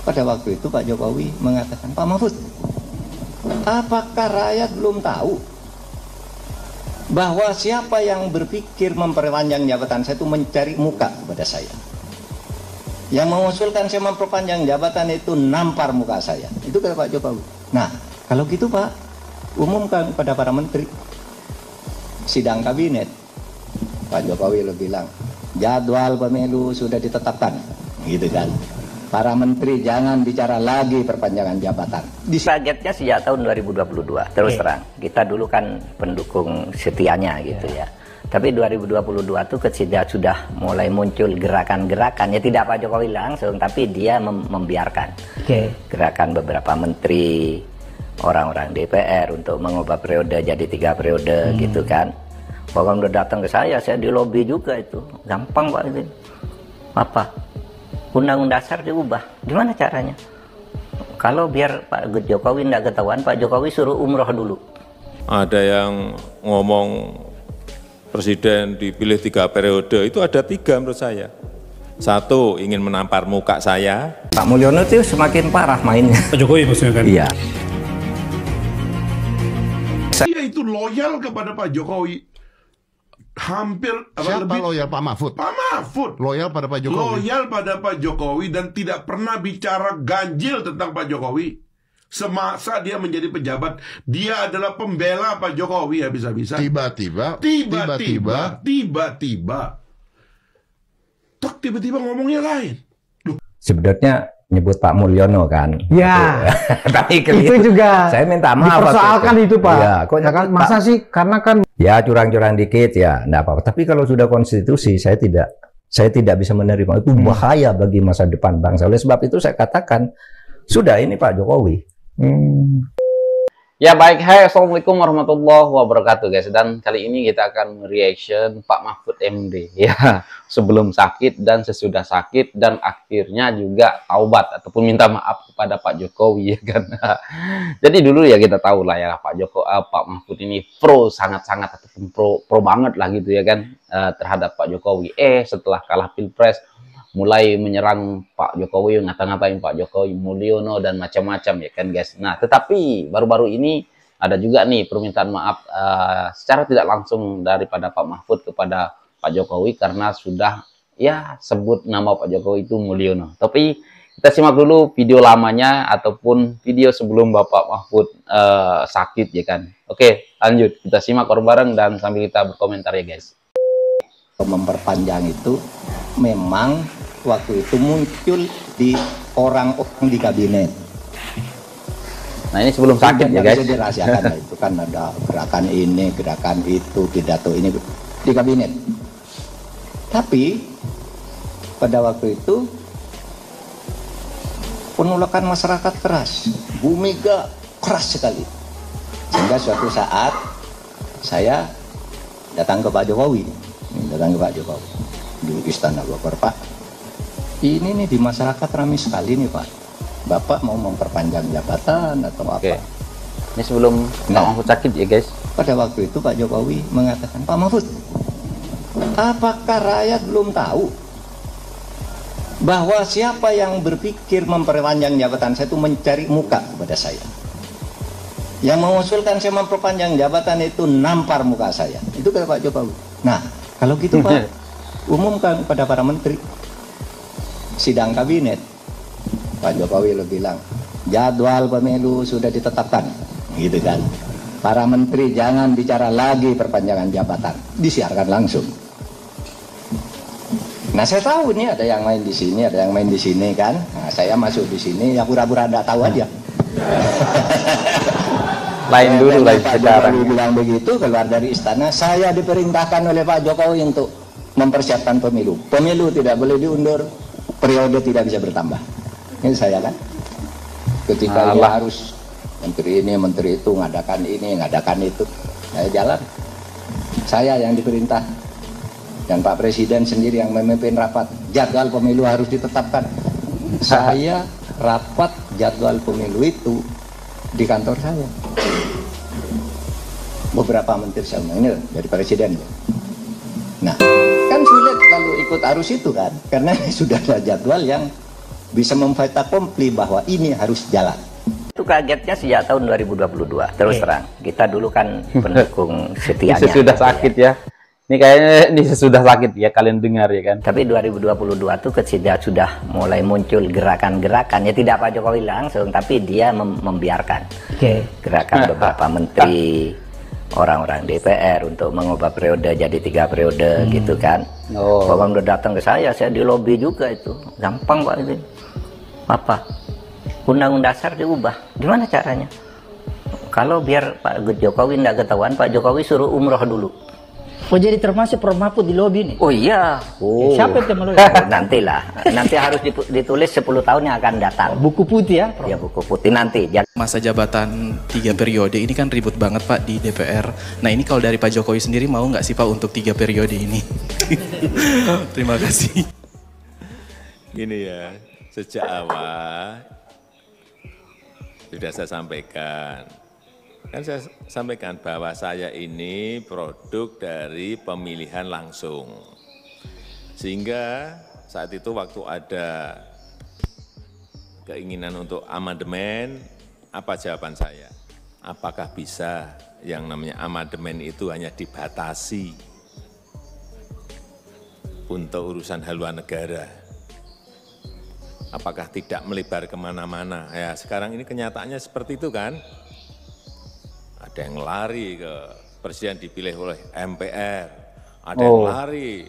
Pada waktu itu Pak Jokowi mengatakan, Pak Mahfud, apakah rakyat belum tahu bahwa siapa yang berpikir memperpanjang jabatan saya itu mencari muka kepada saya? Yang mengusulkan saya memperpanjang jabatan itu nampar muka saya. Itu kata Pak Jokowi. Nah, kalau gitu Pak, umumkan kepada para menteri. Sidang kabinet, Pak Jokowi lo bilang, jadwal pemilu sudah ditetapkan, gitu kan. Para menteri jangan bicara lagi perpanjangan jabatan. Targetnya sejak tahun 2022, terus terang. Kita dulu kan pendukung setianya gitu ya. Tapi 2022 itu ketika sudah mulai muncul gerakan-gerakan, ya tidak Pak Jokowi langsung, tapi dia membiarkan gerakan beberapa menteri, orang-orang DPR untuk mengubah periode jadi 3 periode gitu kan. Bahkan udah datang ke saya di lobby juga itu. Gampang Pak itu. Apa? Undang-undang dasar diubah. Gimana caranya? Kalau biar Pak Jokowi tidak ketahuan, Pak Jokowi suruh umroh dulu. Ada yang ngomong presiden dipilih 3 periode, itu ada 3 menurut saya. 1, ingin menampar muka saya. Pak Mulyono itu semakin parah mainnya. Pak Jokowi maksudnya kan? Iya. Dia itu loyal kepada Pak Jokowi. Hampir siapa lebih, loyal? Pak Mahfud. Pak Mahfud loyal pada Pak Jokowi. Loyal pada Pak Jokowi dan tidak pernah bicara ganjil tentang Pak Jokowi. Semasa dia menjadi pejabat, dia adalah pembela Pak Jokowi habis-habisan. Tiba-tiba ngomongnya lain. Sebenarnya nyebut Pak Mulyono kan. Ya. Tapi itu juga saya minta maaf. Dipersoalkan itu Pak. Ya, kok kan masa sih, karena kan ya curang-curang dikit ya, enggak apa-apa. Tapi kalau sudah konstitusi, saya tidak bisa menerima. Itu bahaya bagi masa depan bangsa. Oleh sebab itu saya katakan, sudah ini Pak Jokowi. Ya baik, hai, assalamualaikum warahmatullahi wabarakatuh guys. Dan kali ini kita akan reaction Pak Mahfud MD ya, sebelum sakit dan sesudah sakit, dan akhirnya juga taubat ataupun minta maaf kepada Pak Jokowi ya kan. Jadi dulu ya kita tahu lah ya Pak Mahfud ini sangat-sangat ataupun pro banget lah gitu ya kan, terhadap Pak Jokowi. Setelah kalah Pilpres mulai menyerang Pak Jokowi, ngata-ngatain Pak Jokowi, Mulyono dan macam-macam ya kan guys. Nah, tetapi baru-baru ini ada juga nih permintaan maaf secara tidak langsung daripada Pak Mahfud kepada Pak Jokowi karena sudah ya sebut nama Pak Jokowi itu Mulyono. Tapi kita simak dulu video lamanya ataupun video sebelum Bapak Mahfud sakit ya kan. Oke, lanjut kita simak bareng dan sambil kita berkomentar ya guys. Memperpanjang itu memang waktu itu muncul di orang-orang di kabinet. Nah ini sebelum sakit ya guys. Bisa dirahasiakan itu kan ada gerakan ini, gerakan itu, pidato ini di kabinet. Tapi pada waktu itu penolakan masyarakat keras, Bu Mega keras sekali. Sehingga suatu saat saya datang ke Pak Jokowi. Di Istana Bogor, Pak, ini nih di masyarakat ramai sekali nih Pak, Bapak mau memperpanjang jabatan atau apa? Ini sebelum Pak Mahfud sakit ya guys. Pada waktu itu Pak Jokowi mengatakan, Pak Mahfud, apakah rakyat belum tahu bahwa siapa yang berpikir memperpanjang jabatan saya itu mencari muka kepada saya? Yang mengusulkan saya memperpanjang jabatan itu nampar muka saya. Itu kata Pak Jokowi. Nah, kalau gitu Pak, umumkan kepada para menteri. Sidang kabinet, Pak Jokowi lo bilang, jadwal pemilu sudah ditetapkan, gitu kan. Para menteri jangan bicara lagi perpanjangan jabatan, disiarkan langsung. Nah saya tahu nih ada yang main di sini, ada yang main di sini kan. Nah saya masuk di sini, ya pura-pura nggak tahu aja. Lain dulu lagi sekarang. Bilang begitu, keluar dari istana, saya diperintahkan oleh Pak Jokowi untuk mempersiapkan pemilu. Pemilu tidak boleh diundur, periode tidak bisa bertambah. Ini saya kan. Ketika dia harus menteri ini, menteri itu, ngadakan ini, ngadakan itu, saya jalan. Saya yang diperintah. Dan Pak Presiden sendiri yang memimpin rapat. Jadwal pemilu harus ditetapkan. Saya rapat jadwal pemilu itu di kantor saya. Beberapa menteri saya ini dari Presiden. Nah, kan sulit lalu ikut arus itu kan, karena sudah ada jadwal yang bisa memfait akompli bahwa ini harus jalan. Itu kagetnya sejak tahun 2022. Terus terang, kita dulu kan pendukung setianya. Sesudah sakit ya. Ini kayaknya ini sesudah sakit ya, kalian dengar ya kan. Tapi 2022 itu ketika sudah mulai muncul gerakan-gerakan, ya tidak Pak Jokowi langsung, tapi dia membiarkan gerakan beberapa menteri, orang-orang DPR untuk mengubah periode jadi 3 periode gitu kan. Bahkan udah datang ke saya di lobby juga itu. Gampang Pak itu. Apa? Undang-undang dasar diubah. Gimana caranya? Kalau biar Pak Jokowi tidak ketahuan, Pak Jokowi suruh umroh dulu. Oh, jadi termasuk Prof Mahfud di lobby nih? Oh iya. Siapa yang melobi? Nantilah. Nanti harus ditulis 10 tahun yang akan datang. Buku putih ya, Prof? Ya, buku putih nanti. Masa jabatan 3 periode ini kan ribut banget Pak di DPR. Nah ini kalau dari Pak Jokowi sendiri mau nggak sih Pak untuk 3 periode ini? Terima kasih. Gini ya, sejak awal sudah saya sampaikan. Kan saya sampaikan bahwa saya ini produk dari pemilihan langsung. Sehingga saat itu waktu ada keinginan untuk amandemen, apa jawaban saya? Apakah bisa yang namanya amandemen itu hanya dibatasi untuk urusan haluan negara? Apakah tidak melebar kemana-mana? Ya sekarang ini kenyataannya seperti itu kan? Ada yang lari ke presiden dipilih oleh MPR, ada yang lari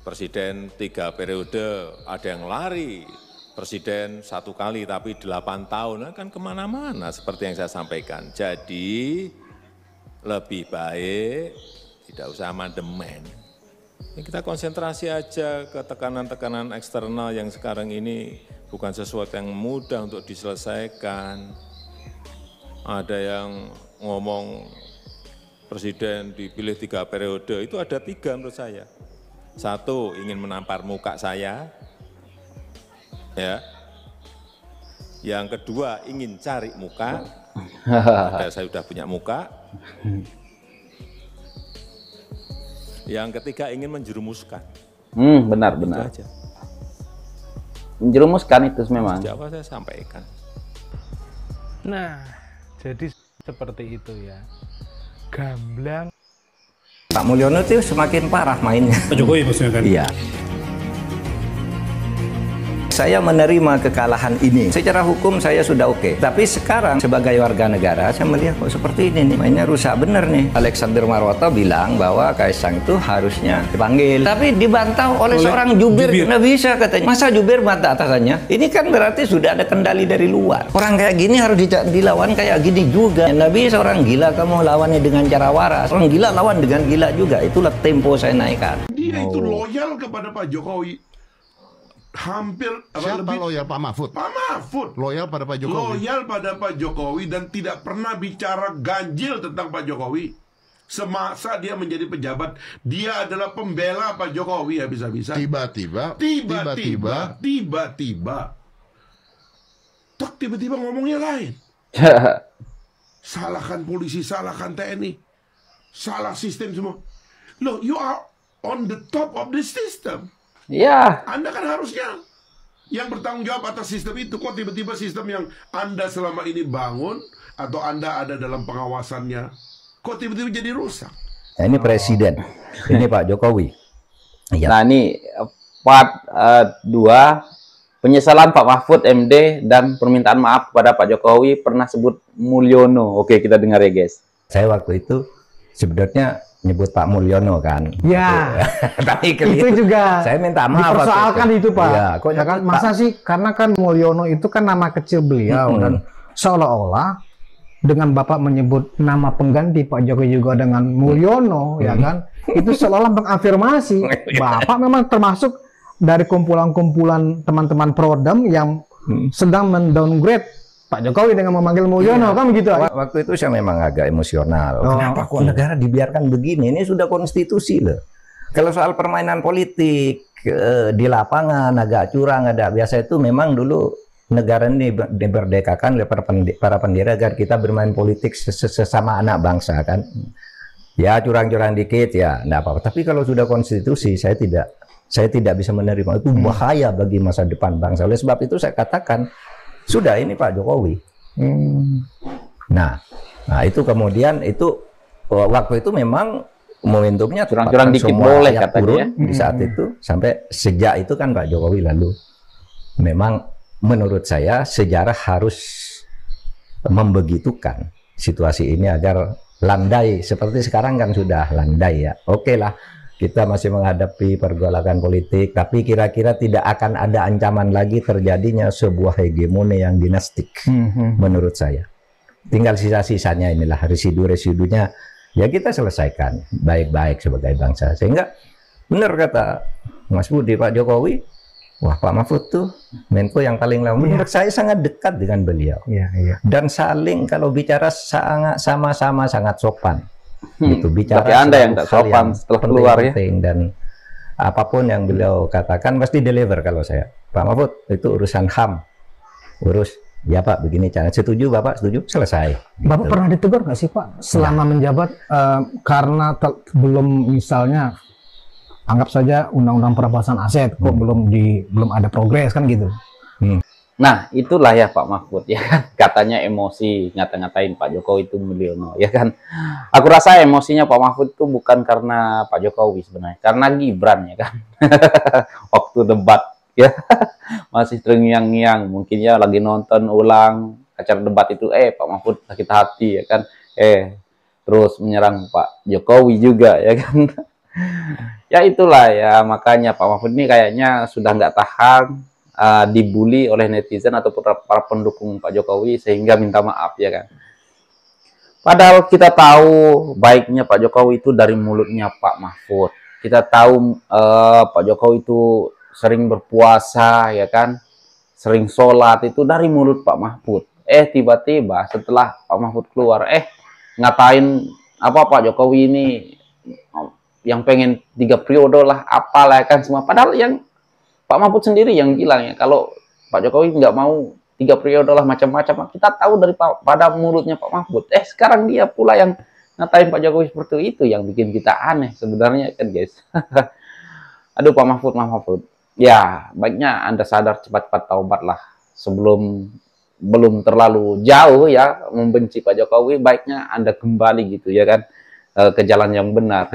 presiden 3 periode, ada yang lari presiden 1 kali tapi 8 tahun, nah, kan kemana-mana seperti yang saya sampaikan. Jadi lebih baik tidak usah amandemen. Ini kita konsentrasi aja ke tekanan-tekanan eksternal yang sekarang ini bukan sesuatu yang mudah untuk diselesaikan. Ada yang ngomong presiden dipilih 3 periode, itu ada 3 menurut saya. 1, ingin menampar muka saya, ya. Yang kedua, ingin cari muka, saya sudah punya muka. Yang ketiga, ingin menjerumuskan. Benar. Menjerumuskan itu memang. Jawab saya sampaikan. Nah, jadi seperti itu ya. Gamblang. Pak Mulyono itu semakin parah mainnya. Pak Jokowi maksudnya kan? Iya. Saya menerima kekalahan ini. Secara hukum saya sudah oke. Tapi sekarang sebagai warga negara saya melihat kok seperti ini nih. Mainnya rusak bener nih. Alexander Marwata bilang bahwa Kaisang itu harusnya dipanggil. Tapi dibantah oleh seorang jubir. Nggak bisa katanya. Masa jubir bantah atasannya? Ini kan berarti sudah ada kendali dari luar. Orang kayak gini harus dilawan kayak gini juga. Nggak bisa orang gila kamu lawannya dengan cara waras. Orang gila lawan dengan gila juga. Itulah tempo saya naikkan. Dia itu loyal kepada Pak Jokowi. Hampir Siapa lebih loyal Pak Mahfud? Pak Mahfud Loyal pada Pak Jokowi. loyal pada Pak Jokowi dan tidak pernah bicara ganjil tentang Pak Jokowi. Semasa dia menjadi pejabat, dia adalah pembela Pak Jokowi habis-habisan. Tiba-tiba Tok tiba-tiba ngomongnya lain. Salahkan polisi, salahkan TNI, salah sistem semua. Loh, you are on the top of the system. Ya. Anda kan harusnya yang bertanggung jawab atas sistem itu. Kok tiba-tiba sistem yang Anda selama ini bangun atau Anda ada dalam pengawasannya, kok tiba-tiba jadi rusak? Nah, ini presiden, ini Pak Jokowi. Ya. Nah ini part 2, penyesalan Pak Mahfud MD dan permintaan maaf kepada Pak Jokowi pernah sebut Mulyono. Oke, kita dengar ya guys. Saya waktu itu sebenarnya nyebut Pak Mulyono kan. Ya. Tapi itu juga saya minta maaf. Dipersoalkan itu Pak. Ya, kok ya kan, masa sih, karena kan Mulyono itu kan nama kecil beliau dan seolah-olah dengan Bapak menyebut nama pengganti Pak Jokowi juga dengan Mulyono, ya kan, itu seolah-olah mengafirmasi Bapak memang termasuk dari kumpulan-kumpulan teman-teman Prodem yang sedang mendowngrade Pak Jokowi dengan memanggil Mulyono, kan begitu? Waktu itu saya memang agak emosional. Kenapa kok negara dibiarkan begini? Ini sudah konstitusi loh. Kalau soal permainan politik di lapangan agak curang, ada biasa itu memang dulu negara ini diberdekakan oleh para pendiri agar kita bermain politik sesama anak bangsa kan. Ya curang-curang dikit ya, enggak apa-apa. Tapi kalau sudah konstitusi saya tidak Saya tidak bisa menerima, itu bahaya bagi masa depan bangsa. Oleh sebab itu saya katakan, sudah ini Pak Jokowi. Nah itu kemudian itu waktu itu memang momentumnya curang-curang dikit boleh katanya di saat itu, sampai sejak itu kan Pak Jokowi lalu memang menurut saya sejarah harus membegitukan situasi ini agar landai seperti sekarang kan sudah landai ya. Oke lah, kita masih menghadapi pergolakan politik, tapi kira-kira tidak akan ada ancaman lagi terjadinya sebuah hegemoni yang dinastik menurut saya. Tinggal sisa-sisanya inilah residu-residunya ya kita selesaikan baik-baik sebagai bangsa. Sehingga benar kata Mas Budi, Pak Jokowi, wah Pak Mahfud tuh Menko yang paling lama. Menurut saya sangat dekat dengan beliau. Dan saling kalau bicara sangat sama-sama sangat sopan. Gitu, bicara tapi Anda yang tak sopan setelah keluar ya. Dan apapun yang beliau katakan pasti deliver kalau saya. Pak Mahfud itu urusan HAM. Urus. Ya Pak, begini cara. Setuju Bapak? Setuju? Selesai. Bapak pernah ditegur nggak sih Pak selama menjabat karena belum misalnya anggap saja undang-undang perampasan aset kok belum ada progres kan gitu. Nah itulah ya Pak Mahfud ya kan, katanya emosi ngata-ngatain Pak Jokowi itu Mulyono ya kan. Aku rasa emosinya Pak Mahfud itu bukan karena Pak Jokowi sebenarnya, karena Gibran ya kan. Waktu debat ya masih terngiang-ngiang, mungkin ya lagi nonton ulang acara debat itu, Pak Mahfud sakit hati ya kan, terus menyerang Pak Jokowi juga ya kan. Ya itulah ya, makanya Pak Mahfud ini kayaknya sudah nggak tahan dibully oleh netizen atau para pendukung Pak Jokowi sehingga minta maaf ya kan. Padahal kita tahu baiknya Pak Jokowi itu dari mulutnya Pak Mahfud. Kita tahu Pak Jokowi itu sering berpuasa ya kan, sering sholat itu dari mulut Pak Mahfud. Tiba-tiba setelah Pak Mahfud keluar, ngatain apa Pak Jokowi ini yang pengen 3 periode lah, apalah kan semua. Padahal yang Pak Mahfud sendiri yang bilang ya, kalau Pak Jokowi nggak mau 3 periode lah macam-macam. Kita tahu pada mulutnya Pak Mahfud. Sekarang dia pula yang ngatain Pak Jokowi seperti itu, yang bikin kita aneh sebenarnya kan guys. Aduh Pak Mahfud. Ya, baiknya Anda sadar cepat-cepat taubat lah belum terlalu jauh ya membenci Pak Jokowi. Baiknya Anda kembali gitu ya kan ke jalan yang benar.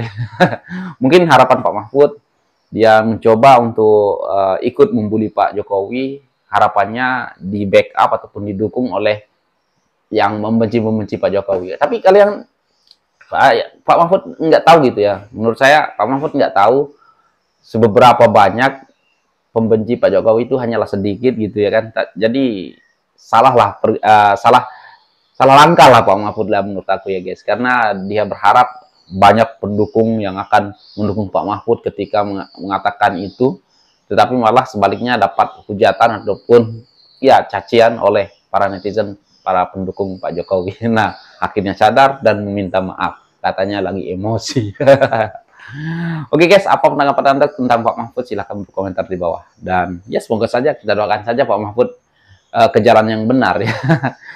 Mungkin harapan Pak Mahfud dia mencoba untuk ikut membuli Pak Jokowi, harapannya di backup ataupun didukung oleh yang membenci Pak Jokowi. Tapi kalian Pak Mahfud nggak tahu gitu ya. Menurut saya Pak Mahfud nggak tahu seberapa banyak pembenci Pak Jokowi itu hanyalah sedikit gitu ya kan. Jadi salah langkah lah Pak Mahfud lah menurut aku ya guys, karena dia berharap banyak pendukung yang akan mendukung Pak Mahfud ketika mengatakan itu, tetapi malah sebaliknya dapat hujatan ataupun ya cacian oleh para netizen, para pendukung Pak Jokowi. Nah akhirnya sadar dan meminta maaf, katanya lagi emosi. Oke guys, apa pendapat Anda tentang Pak Mahfud? Silahkan berkomentar di bawah. Dan ya semoga saja kita doakan saja Pak Mahfud ke jalan yang benar ya.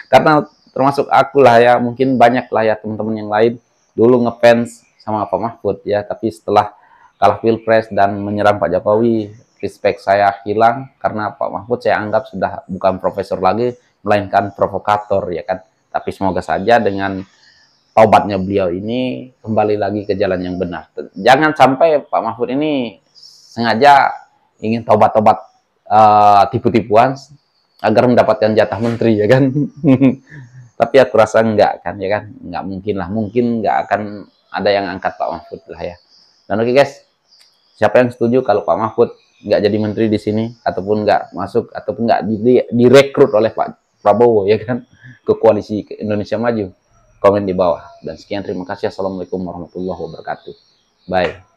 Karena termasuk aku lah ya, mungkin banyak lah ya teman-teman yang lain dulu ngefans sama Pak Mahfud ya, tapi setelah kalah Pilpres dan menyerang Pak Jokowi, respect saya hilang karena Pak Mahfud saya anggap sudah bukan profesor lagi, melainkan provokator ya kan. Tapi semoga saja dengan taubatnya beliau ini kembali lagi ke jalan yang benar. Jangan sampai Pak Mahfud ini sengaja ingin taubat-taubat tipu-tipuan agar mendapatkan jatah menteri ya kan. Tapi aku rasa enggak kan ya kan, enggak mungkin lah, mungkin enggak akan ada yang angkat Pak Mahfud lah ya. Dan oke guys, siapa yang setuju kalau Pak Mahfud enggak jadi menteri di sini ataupun enggak masuk ataupun enggak direkrut oleh Pak Prabowo ya kan ke koalisi Indonesia Maju? Komen di bawah. Dan sekian, terima kasih. Assalamualaikum warahmatullahi wabarakatuh. Bye.